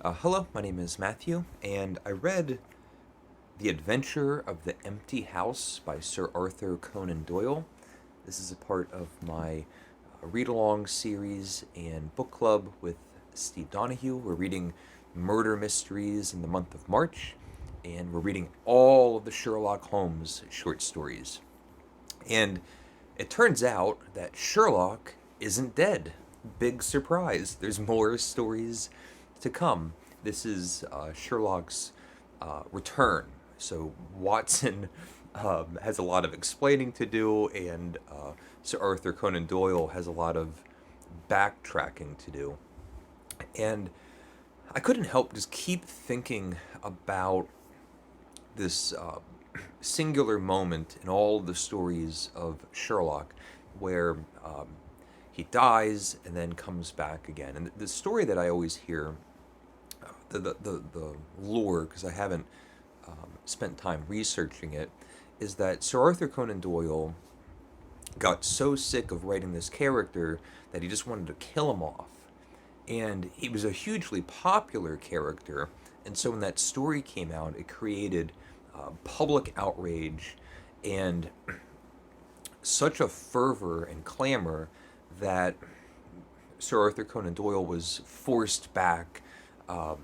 Hello, my name is Matthew, and I read The Adventure of the Empty House by Sir Arthur Conan Doyle. This is a part of my read along series and book club with Steve Donahue. We're reading murder mysteries in the month of March, and we're reading all of the Sherlock Holmes short stories. And it turns out that Sherlock isn't dead. Big surprise. There's more stories to come. This is Sherlock's return. So Watson has a lot of explaining to do, and Sir Arthur Conan Doyle has a lot of backtracking to do. And I couldn't help just keep thinking about this singular moment in all the stories of Sherlock where he dies and then comes back again. And the story that I always hear, the lore, because I haven't spent time researching it, is that Sir Arthur Conan Doyle got so sick of writing this character that he just wanted to kill him off. And he was a hugely popular character, and so when that story came out, it created public outrage and such a fervor and clamor that Sir Arthur Conan Doyle was forced back um,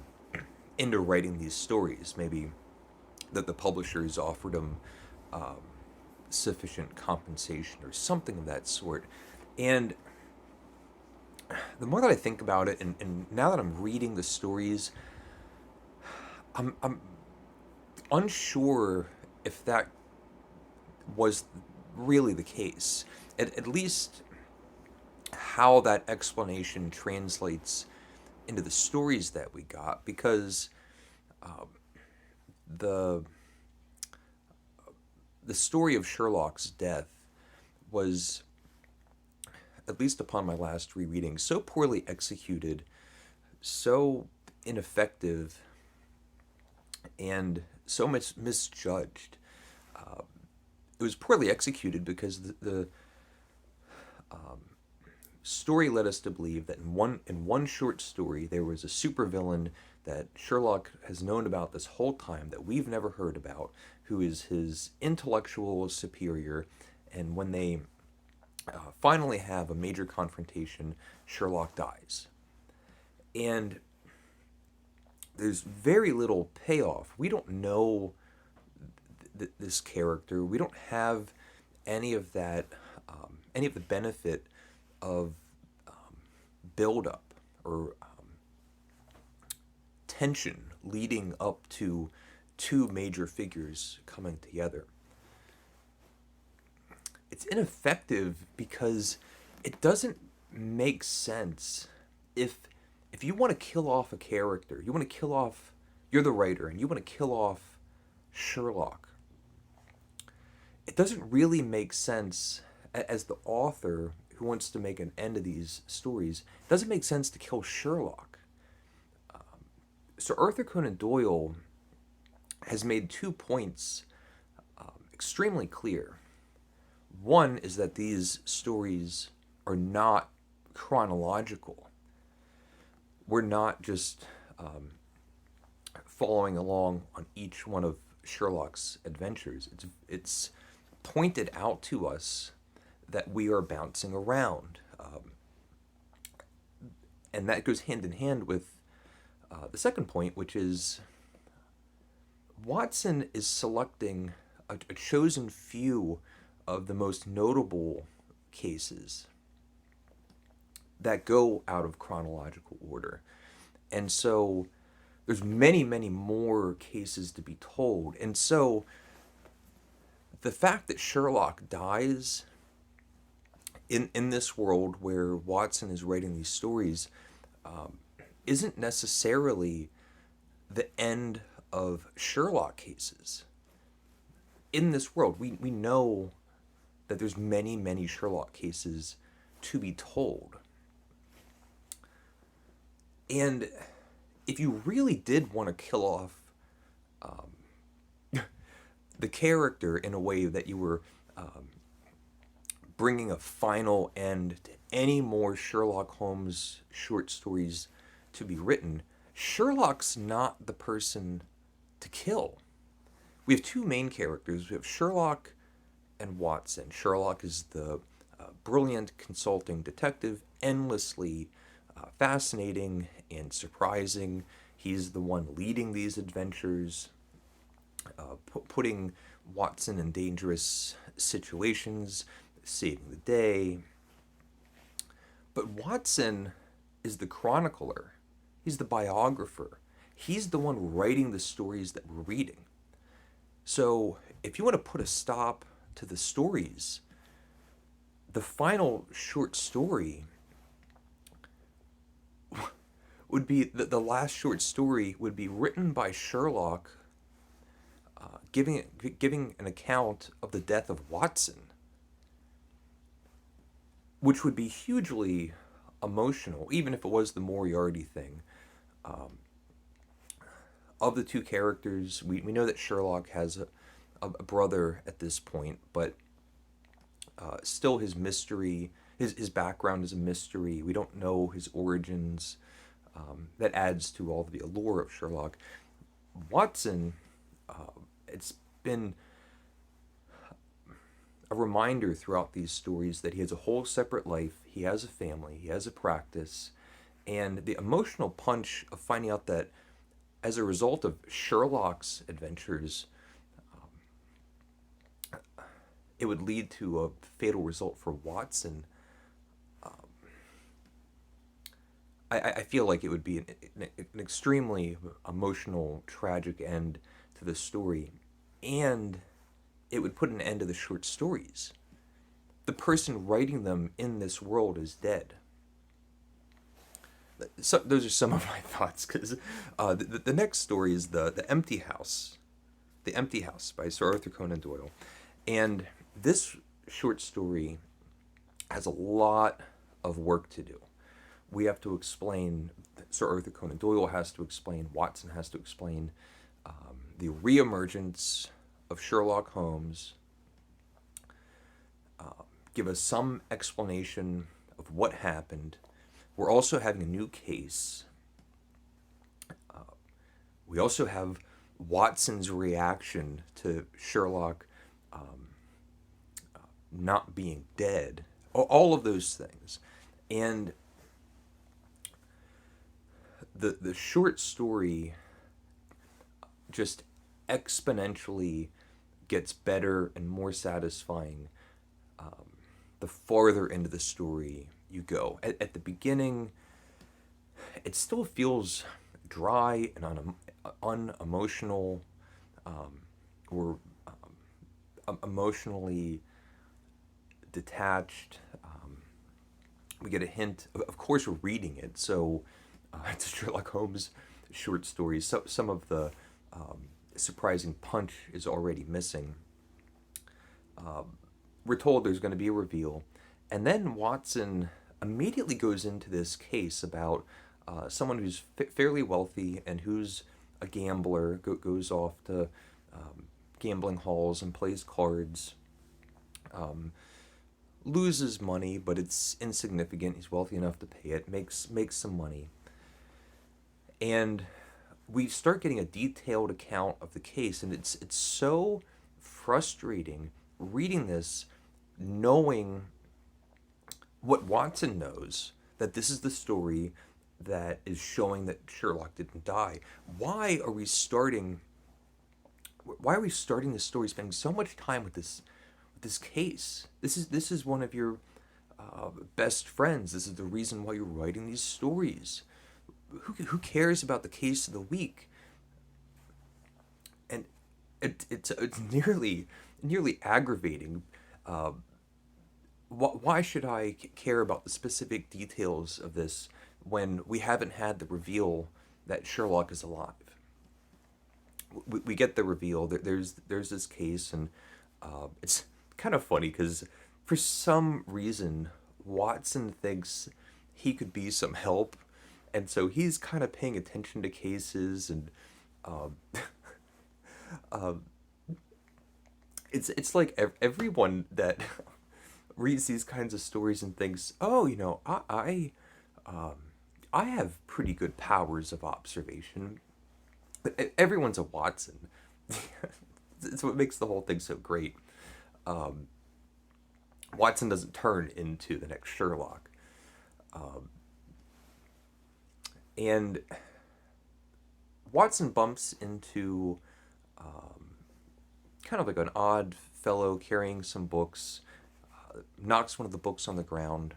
into writing these stories. Maybe that the publishers offered him um, sufficient compensation or something of that sort. And the more that I think about it, and now that I'm reading the stories, I'm unsure if that was really the case. At least how that explanation translates into the stories that we got, because um, the the story of Sherlock's death was, at least upon my last rereading, so poorly executed, so ineffective, and so much misjudged. Uh, it was poorly executed because the um, story led us to believe that in one short story there was a supervillain that Sherlock has known about this whole time that we've never heard about, who is his intellectual superior, and when they finally have a major confrontation, Sherlock dies. And there's very little payoff. We don't know this character. We don't have any of that, any of the benefit of build up or tension leading up to two major figures coming together. It's ineffective because it doesn't make sense if you want to kill off a character, you want to kill off, you're the writer and you want to kill off Sherlock. It doesn't really make sense as the author who wants to make an end of these stories. It doesn't make sense to kill Sherlock. So Arthur Conan Doyle has made 2 points extremely clear. One is that these stories are not chronological. We're not just following along on each one of Sherlock's adventures. It's pointed out to us that we are bouncing around, and that goes hand in hand with the second point, which is Watson is selecting a chosen few of the most notable cases that go out of chronological order. And so there's many, many more cases to be told. And so the fact that Sherlock dies in this world where Watson is writing these stories isn't necessarily the end of Sherlock cases. In this world, we know that there's many, many Sherlock cases to be told. And if you really did want to kill off the character in a way that you were bringing a final end to any more Sherlock Holmes short stories to be written, Sherlock's not the person to kill. We have two main characters. We have Sherlock and Watson. Sherlock is the brilliant consulting detective, endlessly fascinating and surprising. He's the one leading these adventures, putting Watson in dangerous situations, saving the day. But Watson is the chronicler, he's the biographer, he's the one writing the stories that we're reading. So if you want to put a stop to the stories, the final short story would be the last short story would be written by Sherlock, giving an account of the death of Watson, which would be hugely emotional, even if it was the Moriarty thing. Of the two characters, we know that Sherlock has a brother at this point, but still his mystery, his background is a mystery. We don't know his origins. That adds to all the allure of Sherlock. Watson, it's been a reminder throughout these stories that he has a whole separate life, he has a family, he has a practice, and the emotional punch of finding out that as a result of Sherlock's adventures, it would lead to a fatal result for Watson. I feel like it would be an extremely emotional, tragic end to the story, and it would put an end to the short stories. The person writing them in this world is dead. So those are some of my thoughts, because the next story is the Empty House, The Empty House by Sir Arthur Conan Doyle, and this short story has a lot of work to do. We have to explain. Sir Arthur Conan Doyle has to explain. Watson has to explain the reemergence of Sherlock Holmes. Give us some explanation of what happened. We're also having a new case. We also have Watson's reaction to Sherlock not being dead. All of those things. And the short story just exponentially gets better and more satisfying the farther into the story you go. At the beginning, it still feels dry and unemotional, or emotionally detached. We get a hint. Of course, we're reading it, so it's a Sherlock Holmes short story. So some of the surprising punch is already missing. We're told there's going to be a reveal, and then Watson immediately goes into this case about someone who's fairly wealthy and who's a gambler, goes off to gambling halls and plays cards, loses money, but it's insignificant. He's wealthy enough to pay it, makes some money. And we start getting a detailed account of the case, and it's so frustrating reading this, knowing what Watson knows, that this is the story that is showing that Sherlock didn't die. Why are we starting this story, spending so much time with this case? This is one of your best friends. This is the reason why you're writing these stories. Who cares about the case of the week? And it's nearly aggravating. Why should I care about the specific details of this when we haven't had the reveal that Sherlock is alive? We get the reveal. There's this case, and it's kind of funny because for some reason Watson thinks he could be some help, and so he's kind of paying attention to cases, and it's like everyone that reads these kinds of stories and thinks, oh, I have pretty good powers of observation, but everyone's a Watson. It's what makes the whole thing so great. Um, Watson doesn't turn into the next Sherlock. Um, and Watson bumps into kind of like an odd fellow carrying some books, knocks one of the books on the ground.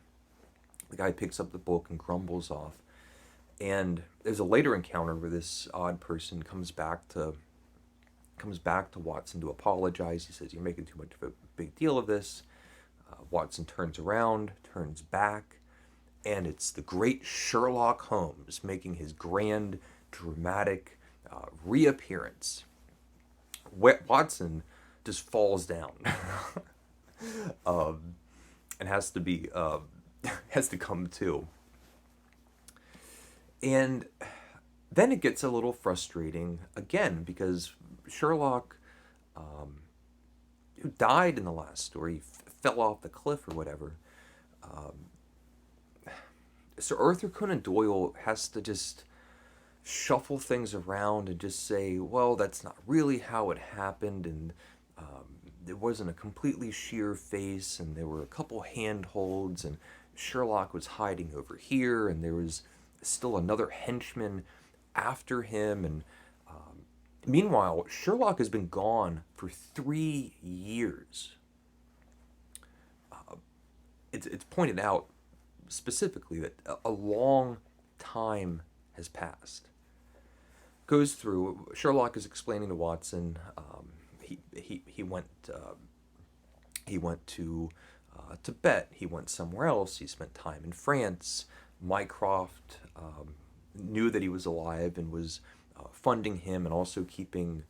The guy picks up the book and grumbles off. And there's a later encounter where this odd person comes back to Watson to apologize. He says, "You're making too much of a big deal of this." Watson turns around, turns back, and it's the great Sherlock Holmes making his grand, dramatic reappearance. Watson just falls down um, and has to be has to come to. And then it gets a little frustrating again because Sherlock, who died in the last story, fell off the cliff or whatever. Sir Arthur Conan Doyle has to just shuffle things around and just say, well, that's not really how it happened, and it wasn't a completely sheer face, and there were a couple handholds, and Sherlock was hiding over here, and there was still another henchman after him, and meanwhile, Sherlock has been gone for 3 years. It's pointed out specifically that a long time has passed. Goes through. Sherlock is explaining to Watson. He went to Tibet. He went somewhere else. He spent time in France. Mycroft knew that he was alive and was funding him and also keeping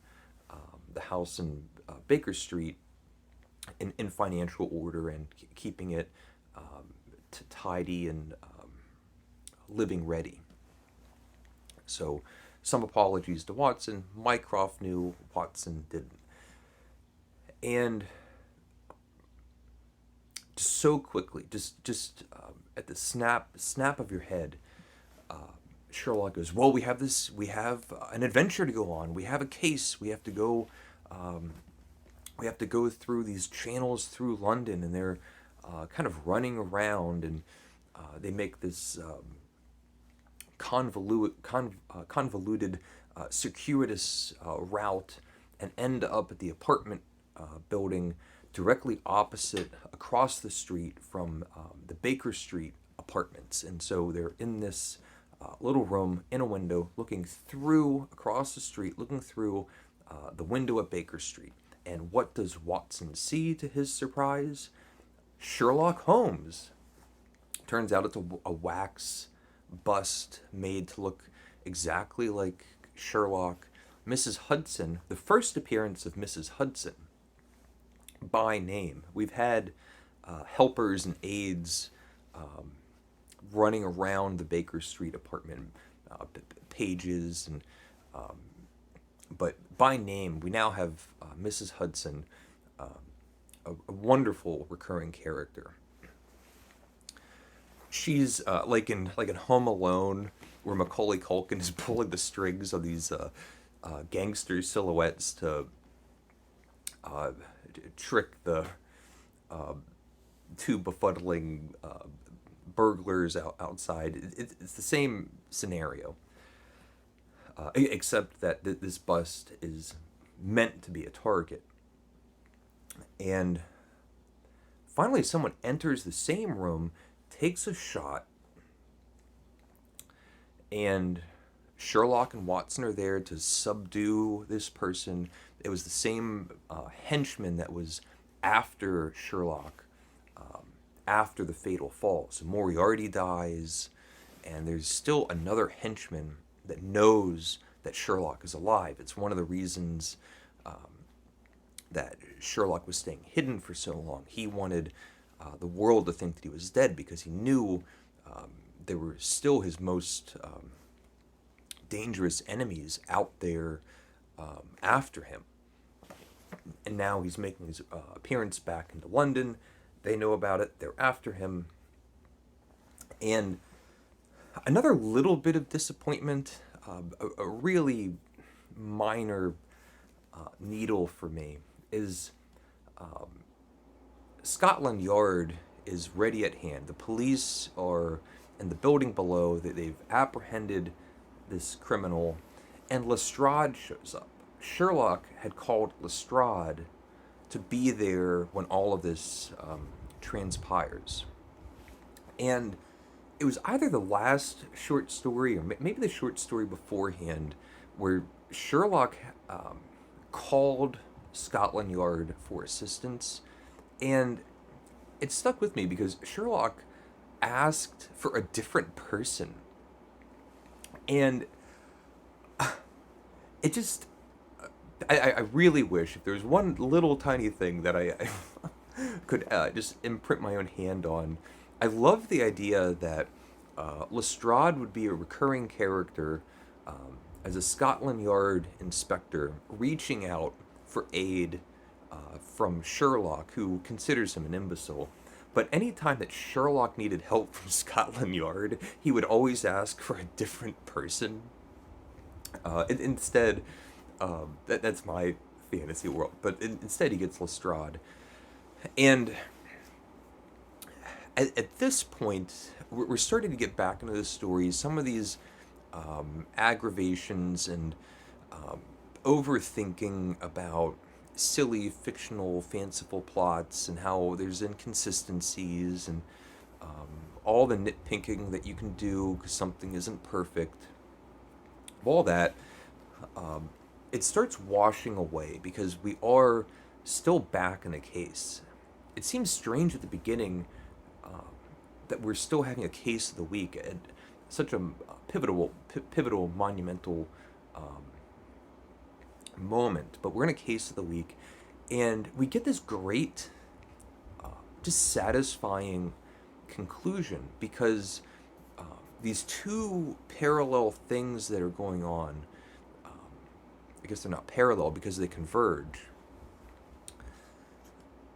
the house in Baker Street in financial order and keeping it tidy and living ready. So some apologies to Watson. Mycroft knew, Watson didn't. And so quickly, just at the snap of your head, Sherlock goes, well, we have an adventure to go on. We have a case. We have to go through these channels through London, and they're kind of running around, and they make this convoluted, circuitous route, and end up at the apartment building directly opposite, across the street from the Baker Street apartments. And so they're in this little room in a window, looking through across the street, looking through the window at Baker Street. And what does Watson see to his surprise? Sherlock Holmes. Turns out it's a wax bust made to look exactly like Sherlock. Mrs. Hudson, the first appearance of Mrs. Hudson by name. We've had helpers and aides running around the Baker Street apartment, pages, and but by name, we now have Mrs. Hudson, a wonderful recurring character. She's like in Home Alone, where Macaulay Culkin is pulling the strings of these gangster silhouettes to trick the two befuddling burglars outside. It's the same scenario, except that this bust is meant to be a target. And finally, someone enters the same room, takes a shot, and Sherlock and Watson are there to subdue this person. It was the same henchman that was after Sherlock, after the fatal fall. So Moriarty dies, and there's still another henchman that knows that Sherlock is alive. It's one of the reasons that Sherlock was staying hidden for so long. He wanted the world to think that he was dead because he knew there were still his most dangerous enemies out there after him. And now he's making his appearance back into London. They know about it. They're after him. And Another little bit of disappointment, a really minor needle for me, is Scotland Yard is ready at hand. The police are in the building below. They've apprehended this criminal, and Lestrade shows up. Sherlock had called Lestrade to be there when all of this transpires. And it was either the last short story or maybe the short story beforehand where Sherlock called Scotland Yard for assistance. And it stuck with me because Sherlock asked for a different person. And it just, I really wish if there was one little tiny thing that I could just imprint my own hand on. I love the idea that Lestrade would be a recurring character as a Scotland Yard inspector reaching out for aid from Sherlock, who considers him an imbecile. But anytime that Sherlock needed help from Scotland Yard, he would always ask for a different person. Instead, that's my fantasy world. But instead, he gets Lestrade. And at this point, we're starting to get back into the story. Some of these aggravations and overthinking about silly, fictional, fanciful plots and how there's inconsistencies and all the nitpicking that you can do because something isn't perfect. All that, it starts washing away because we are still back in the case. It seems strange at the beginning that we're still having a case of the week at such a pivotal, monumental moment. But we're in a case of the week, and we get this great, just satisfying conclusion because these two parallel things that are going on. I guess they're not parallel because they converge.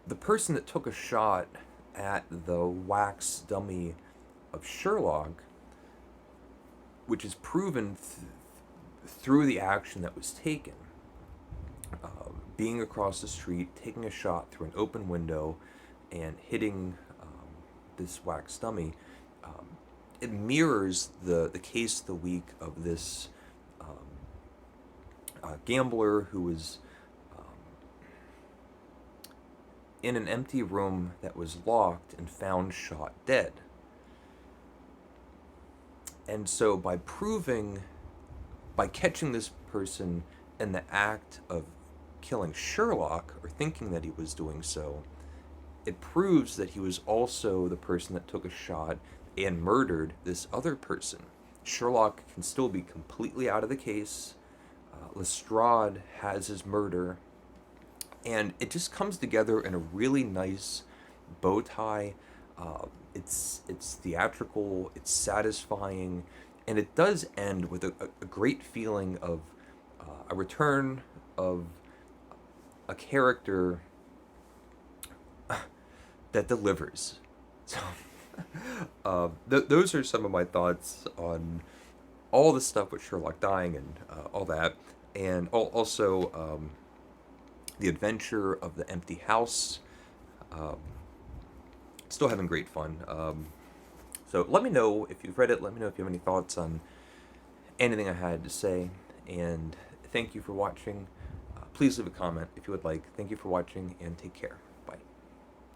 The person that took a shot at the wax dummy of Sherlock, which is proven through the action that was taken, being across the street, taking a shot through an open window, and hitting this wax dummy, it mirrors the case of the week of this gambler who was in an empty room that was locked and found shot dead. And so by catching this person in the act of killing Sherlock, or thinking that he was doing so, it proves that he was also the person that took a shot and murdered this other person. Sherlock can still be completely out of the case. Lestrade has his murder. And it just comes together in a really nice bow tie. It's theatrical, it's satisfying, and it does end with a great feeling of a return of a character that delivers. So, those are some of my thoughts on all the stuff with Sherlock dying and all that, and also the adventure of the empty house. Still having great fun. So let me know if you've read it. Let me know if you have any thoughts on anything I had to say. And thank you for watching. Please leave a comment if you would like. Thank you for watching, and take care.